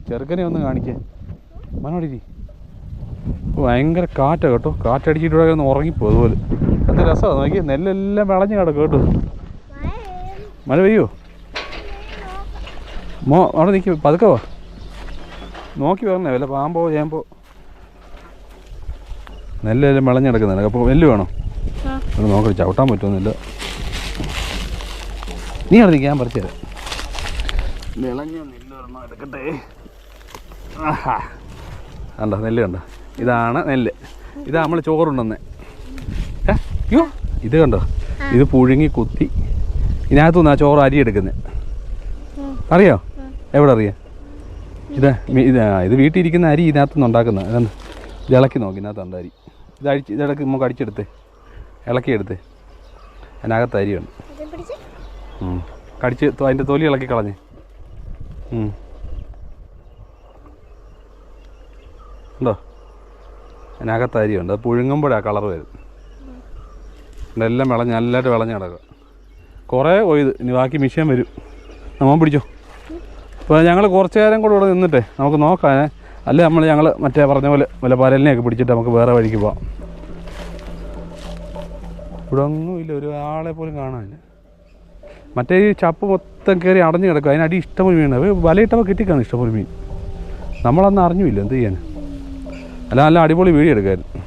ചെറുക്കനെ ഒന്ന് കാണിക്കാൻ മനോടിരി. ഭയങ്കര കാറ്റാണ് കേട്ടോ. കാറ്റടിച്ചിട്ട് ഇവിടെ ഒന്ന് ഉറങ്ങിപ്പോ. അതുപോലെ എന്ത് രസമാണ് നോക്കി. നെല്ലെല്ലാം വിളഞ്ഞ് കിടക്കും കേട്ടോ. മഴ പെയ്യോ? അവിടെ നിൽക്കും. പതുക്കെ വാ. നോക്കി വരണേ. വല്ല പാമ്പോ ചേമ്പോ. നെല്ലെല്ലാം വിളഞ്ഞ് കിടക്കുന്നുണ്ട്. അപ്പോൾ നെല്ല് വേണോ? അത് നോക്കി ചവിട്ടാൻ പറ്റുമെന്നില്ല. നീ അവിടെ നിൽക്കാൻ ഞാൻ പറിച്ചു തരാം. വിളഞ്ഞ നെല്ല് ഒരെണ്ണം എടുക്കട്ടെ. ആഹാ കണ്ടോ നെല്ല് കണ്ടോ? ഇതാണ് നെല്ല്. ഇതാ നമ്മൾ ചോറുണ്ടെന്നേ. അയ്യോ ഇത് കണ്ടോ? ഇത് പുഴുങ്ങി കുത്തി ഇതിനകത്തുനിന്ന് ആ ചോറ് അരി എടുക്കുന്നത്. അറിയോ? എവിടെ അറിയാം? ഇത് വീട്ടിൽ ഇരിക്കുന്ന അരി ഇതിനകത്തുനിന്ന് ഉണ്ടാക്കുന്നത്. ഇതാണ്. ഇത് ഇളക്കി നോക്കി. ഇതിനകത്തുണ്ട് അരി. ഇടയ്ക്ക് നമുക്ക് അടിച്ചെടുത്ത് ഇളക്കിയെടുത്ത് അതിനകത്ത് അരിയുണ്ട്. കടിച്ച് അതിൻ്റെ തൊലി ഇളക്കി കളഞ്ഞ്. ഉണ്ടോ? അതിനകത്ത് അരിയുണ്ട്. അത് പുഴുങ്ങുമ്പോഴാണ് കളർ വരും. എല്ലാം വിളഞ്ഞ് നല്ലതായിട്ട് വിളഞ്ഞ് കിടക്കുക. കുറേ കൊയ്ത് ഇനി ബാക്കി മിഷ്യൻ വരും. നമ്മൾ പിടിച്ചോ. അപ്പോൾ ഞങ്ങൾ കുറച്ച് നേരം കൂടെ ഇവിടെ നിന്നിട്ടേ നമുക്ക് നോക്കാം. അല്ലേ ഞങ്ങൾ മറ്റേ പറഞ്ഞ പോലെ വല്ല പരലിനെയൊക്കെ പിടിച്ചിട്ട് നമുക്ക് വേറെ വഴിക്ക് പോവാം. ഇവിടെ ഒന്നുമില്ല, ഒരാളെ പോലും കാണാനില്ല. മറ്റേ ഈ ചപ്പ് മൊത്തം കയറി അടഞ്ഞു കിടക്കും. അതിനടി ഇഷ്ടംപോലെ മീനാണ്. വലയിട്ടപ്പോൾ കിട്ടിക്കാണ് ഇഷ്ടംപോലെ മീൻ. നമ്മളന്ന് അറിഞ്ഞില്ല എന്ത് ചെയ്യാൻ. അല്ല നല്ല അടിപൊളി വീഡിയോ എടുക്കാമായിരുന്നു.